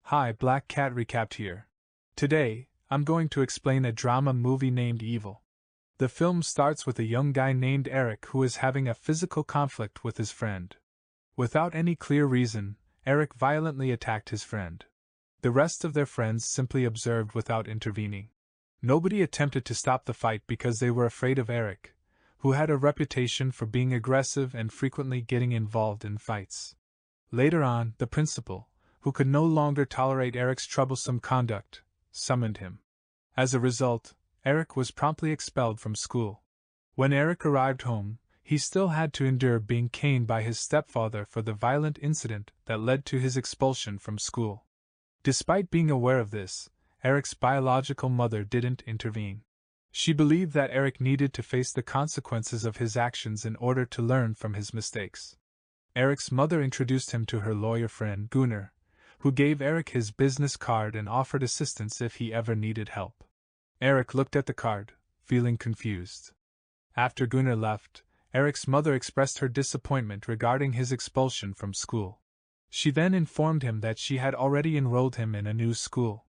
Hi, Black Cat Recapped here. Today, I'm going to explain a drama movie named Evil. The film starts with a young guy named Erik who is having a physical conflict with his friend. Without any clear reason, Erik violently attacked his friend. The rest of their friends simply observed without intervening. Nobody attempted to stop the fight because they were afraid of Erik, who had a reputation for being aggressive and frequently getting involved in fights. Later on, the principal, who could no longer tolerate Erik's troublesome conduct, summoned him. As a result, Erik was promptly expelled from school. When Erik arrived home, he still had to endure being caned by his stepfather for the violent incident that led to his expulsion from school. Despite being aware of this, Erik's biological mother didn't intervene. She believed that Erik needed to face the consequences of his actions in order to learn from his mistakes. Erik's mother introduced him to her lawyer friend Gunnar, who gave Erik his business card and offered assistance if he ever needed help. Erik looked at the card, feeling confused. After Gunnar left, Erik's mother expressed her disappointment regarding his expulsion from school. She then informed him that she had already enrolled him in a new school.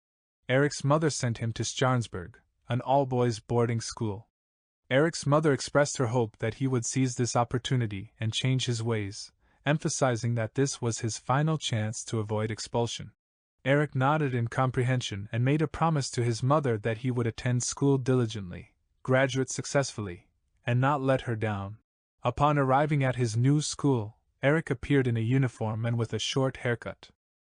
Erik's mother sent him to Stjarnsberg, an all-boys boarding school. Erik's mother expressed her hope that he would seize this opportunity and change his ways, emphasizing that this was his final chance to avoid expulsion. Erik nodded in comprehension and made a promise to his mother that he would attend school diligently, graduate successfully, and not let her down. Upon arriving at his new school, Erik appeared in a uniform and with a short haircut.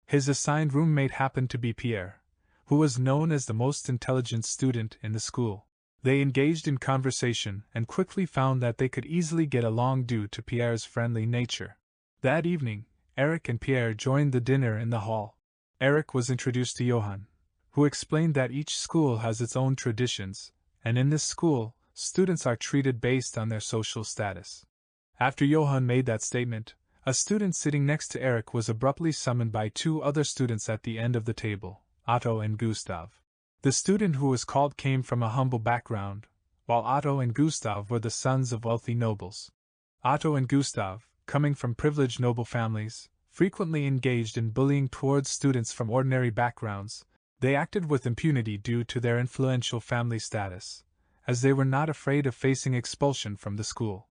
His assigned roommate happened to be Pierre, who was known as the most intelligent student in the school. They engaged in conversation and quickly found that they could easily get along due to Pierre's friendly nature. That evening, Erik and Pierre joined the dinner in the hall. Erik was introduced to Johan, who explained that each school has its own traditions, and in this school, students are treated based on their social status. After Johan made that statement, a student sitting next to Erik was abruptly summoned by two other students at the end of the table, Otto and Gustav. The student who was called came from a humble background, while Otto and Gustav were the sons of wealthy nobles. Otto and Gustav, coming from privileged noble families, frequently engaged in bullying towards students from ordinary backgrounds. They acted with impunity due to their influential family status, as they were not afraid of facing expulsion from the school.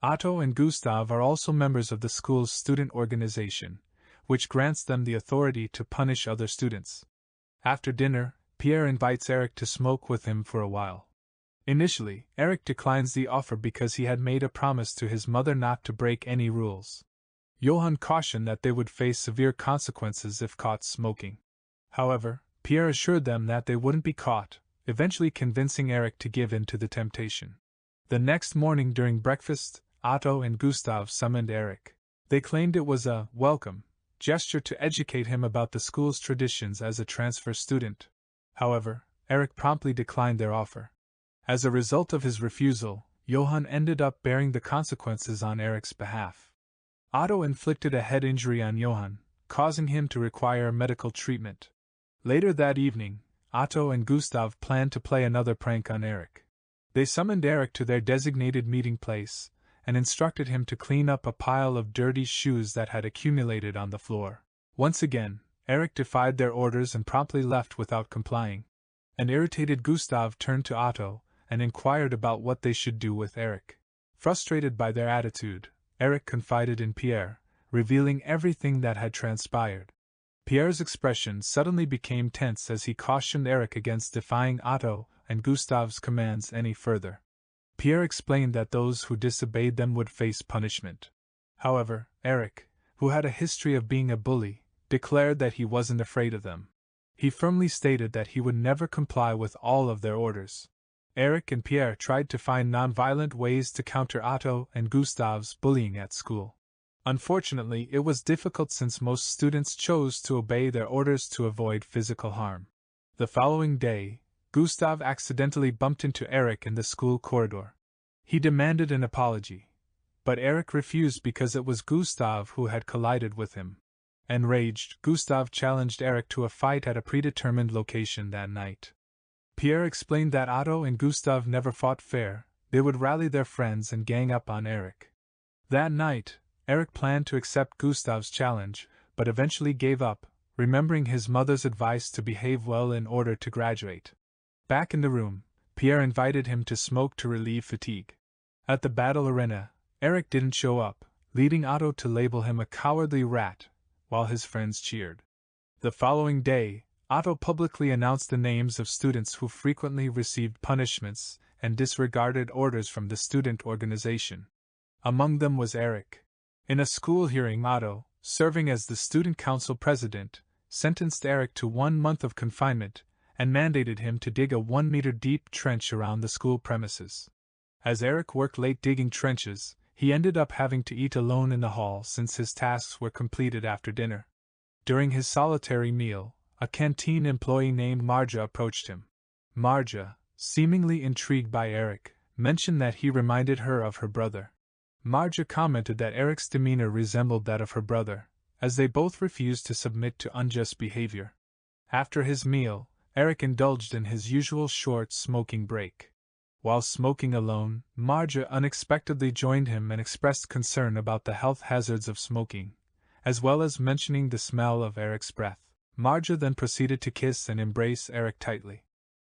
Otto and Gustav are also members of the school's student organization, which grants them the authority to punish other students. After dinner, Pierre invites Erik to smoke with him for a while. Initially, Erik declines the offer because he had made a promise to his mother not to break any rules. Johan cautioned that they would face severe consequences if caught smoking. However, Pierre assured them that they wouldn't be caught, eventually convincing Erik to give in to the temptation. The next morning during breakfast, Otto and Gustav summoned Erik. They claimed it was a welcome gesture to educate him about the school's traditions as a transfer student. However, Erik promptly declined their offer. As a result of his refusal, Johan ended up bearing the consequences on Erik's behalf. Otto inflicted a head injury on Johan, causing him to require medical treatment. Later that evening, Otto and Gustav planned to play another prank on Erik. They summoned Erik to their designated meeting place and instructed him to clean up a pile of dirty shoes that had accumulated on the floor. Once again, Erik defied their orders and promptly left without complying. An irritated Gustav turned to Otto and inquired about what they should do with Erik. Frustrated by their attitude, Erik confided in Pierre, revealing everything that had transpired. Pierre's expression suddenly became tense as he cautioned Erik against defying Otto and Gustav's commands any further. Pierre explained that those who disobeyed them would face punishment. However, Erik, who had a history of being a bully, declared that he wasn't afraid of them. He firmly stated that he would never comply with all of their orders. Erik and Pierre tried to find non-violent ways to counter Otto and Gustav's bullying at school. Unfortunately, it was difficult since most students chose to obey their orders to avoid physical harm. The following day, Gustav accidentally bumped into Erik in the school corridor. He demanded an apology, but Erik refused because it was Gustav who had collided with him. Enraged, Gustav challenged Erik to a fight at a predetermined location that night. Pierre explained that Otto and Gustav never fought fair, they would rally their friends and gang up on Erik. That night, Erik planned to accept Gustav's challenge, but eventually gave up, remembering his mother's advice to behave well in order to graduate. Back in the room, Pierre invited him to smoke to relieve fatigue. At the battle arena, Erik didn't show up, leading Otto to label him a cowardly rat, while his friends cheered. The following day, Otto publicly announced the names of students who frequently received punishments and disregarded orders from the student organization. Among them was Erik. In a school hearing, Otto, serving as the student council president, sentenced Erik to 1 month of confinement and mandated him to dig a 1-meter deep trench around the school premises. As Erik worked late digging trenches, he ended up having to eat alone in the hall since his tasks were completed after dinner. During his solitary meal, a canteen employee named Marja approached him. Marja, seemingly intrigued by Erik, mentioned that he reminded her of her brother. Marja commented that Erik's demeanor resembled that of her brother, as they both refused to submit to unjust behavior. After his meal, Erik indulged in his usual short smoking break. While smoking alone, Marja unexpectedly joined him and expressed concern about the health hazards of smoking, as well as mentioning the smell of Erik's breath. Marja then proceeded to kiss and embrace Erik tightly.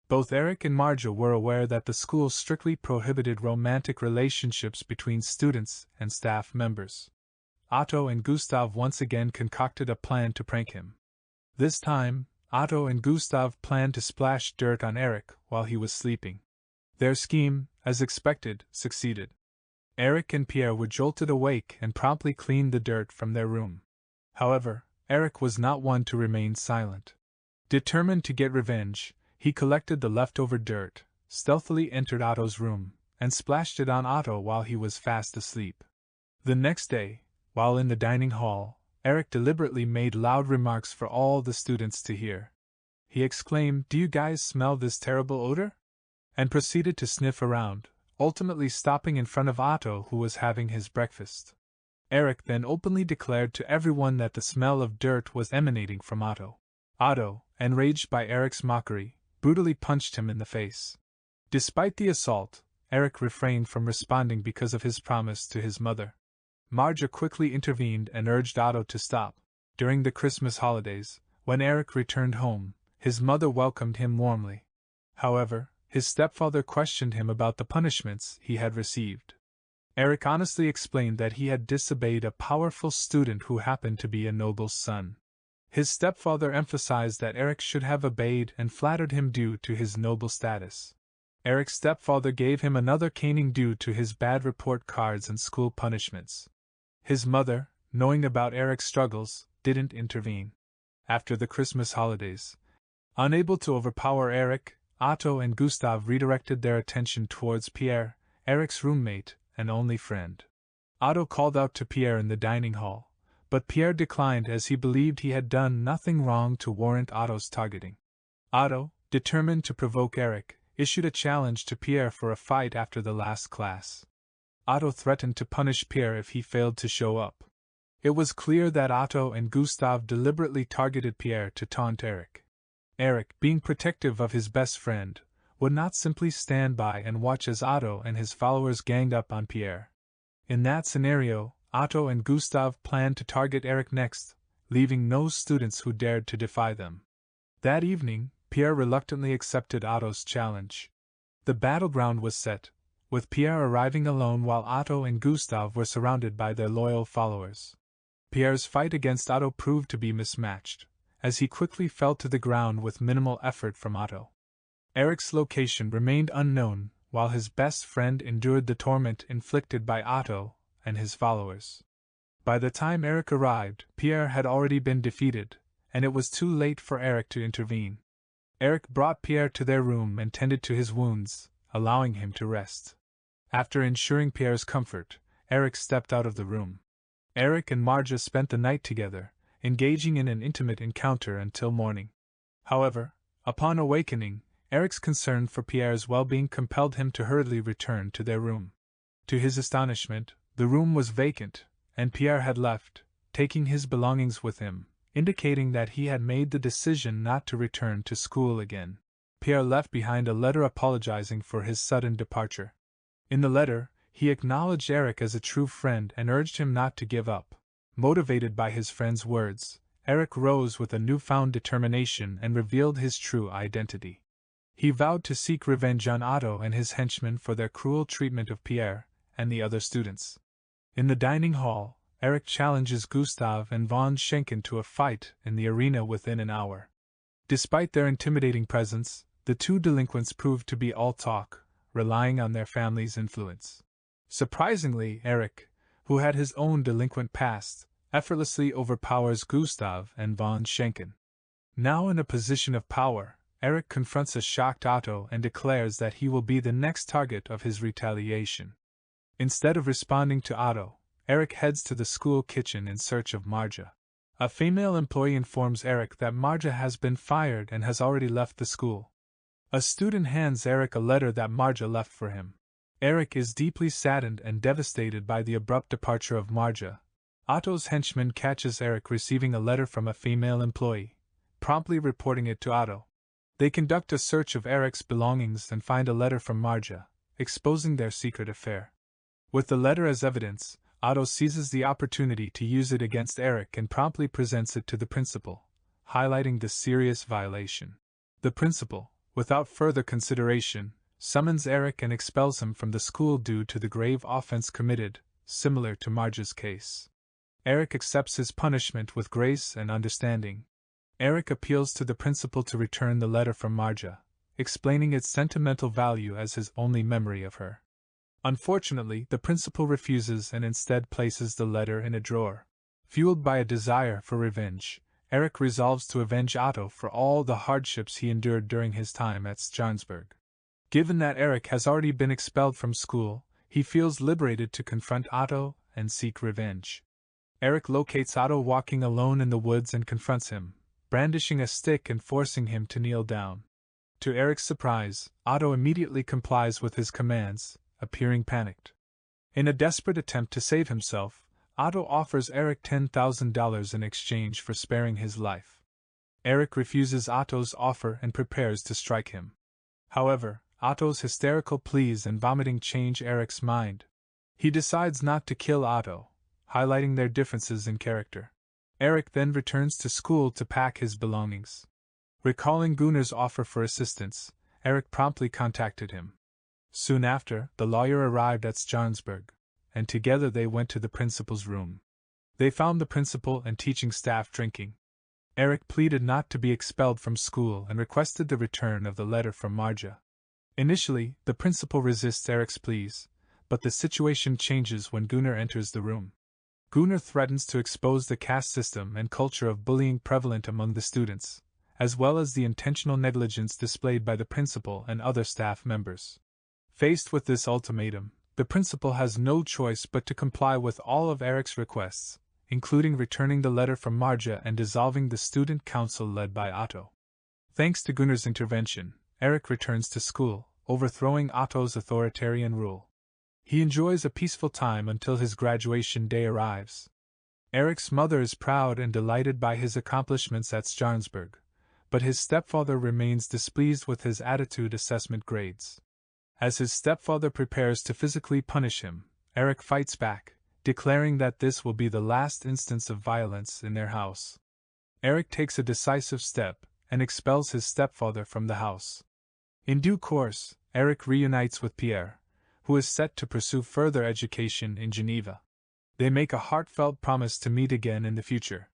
Both Erik and Marja were aware that the school strictly prohibited romantic relationships between students and staff members. Otto and Gustav once again concocted a plan to prank him. This time, Otto and Gustav planned to splash dirt on Erik while he was sleeping. Their scheme, as expected, succeeded. Erik and Pierre were jolted awake and promptly cleaned the dirt from their room. However, Erik was not one to remain silent. Determined to get revenge, he collected the leftover dirt, stealthily entered Otto's room, and splashed it on Otto while he was fast asleep. The next day, while in the dining hall, Erik deliberately made loud remarks for all the students to hear. He exclaimed, "Do you guys smell this terrible odor?" and proceeded to sniff around, ultimately stopping in front of Otto, who was having his breakfast. Erik then openly declared to everyone that the smell of dirt was emanating from Otto. Otto, enraged by Erik's mockery, brutally punched him in the face. Despite the assault, Erik refrained from responding because of his promise to his mother. Marja quickly intervened and urged Otto to stop. During the Christmas holidays, when Erik returned home, his mother welcomed him warmly. However, his stepfather questioned him about the punishments he had received. Erik honestly explained that he had disobeyed a powerful student who happened to be a noble's son. His stepfather emphasized that Erik should have obeyed and flattered him due to his noble status. Erik's stepfather gave him another caning due to his bad report cards and school punishments. His mother, knowing about Erik's struggles, didn't intervene. After the Christmas holidays, unable to overpower Erik, Otto and Gustav redirected their attention towards Pierre, Erik's roommate and only friend. Otto called out to Pierre in the dining hall, but Pierre declined as he believed he had done nothing wrong to warrant Otto's targeting. Otto, determined to provoke Erik, issued a challenge to Pierre for a fight after the last class. Otto threatened to punish Pierre if he failed to show up. It was clear that Otto and Gustav deliberately targeted Pierre to taunt Erik. Erik, being protective of his best friend, would not simply stand by and watch as Otto and his followers ganged up on Pierre. In that scenario, Otto and Gustav planned to target Erik next, leaving no students who dared to defy them. That evening, Pierre reluctantly accepted Otto's challenge. The battleground was set, with Pierre arriving alone while Otto and Gustav were surrounded by their loyal followers. Pierre's fight against Otto proved to be mismatched, as he quickly fell to the ground with minimal effort from Otto. Erik's location remained unknown, while his best friend endured the torment inflicted by Otto and his followers. By the time Erik arrived, Pierre had already been defeated, and it was too late for Erik to intervene. Erik brought Pierre to their room and tended to his wounds, allowing him to rest. After ensuring Pierre's comfort, Erik stepped out of the room. Erik and Marja spent the night together, engaging in an intimate encounter until morning. However, upon awakening, Erik's concern for Pierre's well-being compelled him to hurriedly return to their room. To his astonishment, the room was vacant, and Pierre had left, taking his belongings with him, indicating that he had made the decision not to return to school again. Pierre left behind a letter apologizing for his sudden departure. In the letter, he acknowledged Erik as a true friend and urged him not to give up. Motivated by his friend's words, Erik rose with a newfound determination and revealed his true identity. He vowed to seek revenge on Otto and his henchmen for their cruel treatment of Pierre and the other students. In the dining hall, Erik challenges Gustav and von Schenken to a fight in the arena within an hour. Despite their intimidating presence, the two delinquents proved to be all talk, relying on their family's influence. Surprisingly, Erik, who had his own delinquent past, effortlessly overpowers Gustav and von Schenken. Now in a position of power, Erik confronts a shocked Otto and declares that he will be the next target of his retaliation. Instead of responding to Otto, Erik heads to the school kitchen in search of Marja. A female employee informs Erik that Marja has been fired and has already left the school. A student hands Erik a letter that Marja left for him. Erik is deeply saddened and devastated by the abrupt departure of Marja. Otto's henchman catches Erik receiving a letter from a female employee, promptly reporting it to Otto. They conduct a search of Erik's belongings and find a letter from Marja, exposing their secret affair. With the letter as evidence, Otto seizes the opportunity to use it against Erik and promptly presents it to the principal, highlighting the serious violation. The principal, without further consideration, summons Erik and expels him from the school due to the grave offense committed, similar to Marja's case. Erik accepts his punishment with grace and understanding. Erik appeals to the principal to return the letter from Marja, explaining its sentimental value as his only memory of her. Unfortunately, the principal refuses and instead places the letter in a drawer. Fueled by a desire for revenge, Erik resolves to avenge Otto for all the hardships he endured during his time at Stjarnsberg. Given that Erik has already been expelled from school, he feels liberated to confront Otto and seek revenge. Erik locates Otto walking alone in the woods and confronts him, brandishing a stick and forcing him to kneel down. To Erik's surprise, Otto immediately complies with his commands, appearing panicked. In a desperate attempt to save himself, Otto offers Erik $10,000 in exchange for sparing his life. Erik refuses Otto's offer and prepares to strike him. However, Otto's hysterical pleas and vomiting change Erik's mind. He decides not to kill Otto, highlighting their differences in character. Erik then returns to school to pack his belongings. Recalling Gunnar's offer for assistance, Erik promptly contacted him. Soon after, the lawyer arrived at Stjarnsberg, and together they went to the principal's room. They found the principal and teaching staff drinking. Erik pleaded not to be expelled from school and requested the return of the letter from Marja. Initially, the principal resists Erik's pleas, but the situation changes when Gunnar enters the room. Gunnar threatens to expose the caste system and culture of bullying prevalent among the students, as well as the intentional negligence displayed by the principal and other staff members. Faced with this ultimatum, the principal has no choice but to comply with all of Erik's requests, including returning the letter from Marja and dissolving the student council led by Otto. Thanks to Gunnar's intervention, Erik returns to school, overthrowing Otto's authoritarian rule. He enjoys a peaceful time until his graduation day arrives. Erik's mother is proud and delighted by his accomplishments at Stjarnsberg, but his stepfather remains displeased with his attitude assessment grades. As his stepfather prepares to physically punish him, Erik fights back, declaring that this will be the last instance of violence in their house. Erik takes a decisive step and expels his stepfather from the house. In due course, Erik reunites with Pierre, who is set to pursue further education in Geneva. They make a heartfelt promise to meet again in the future.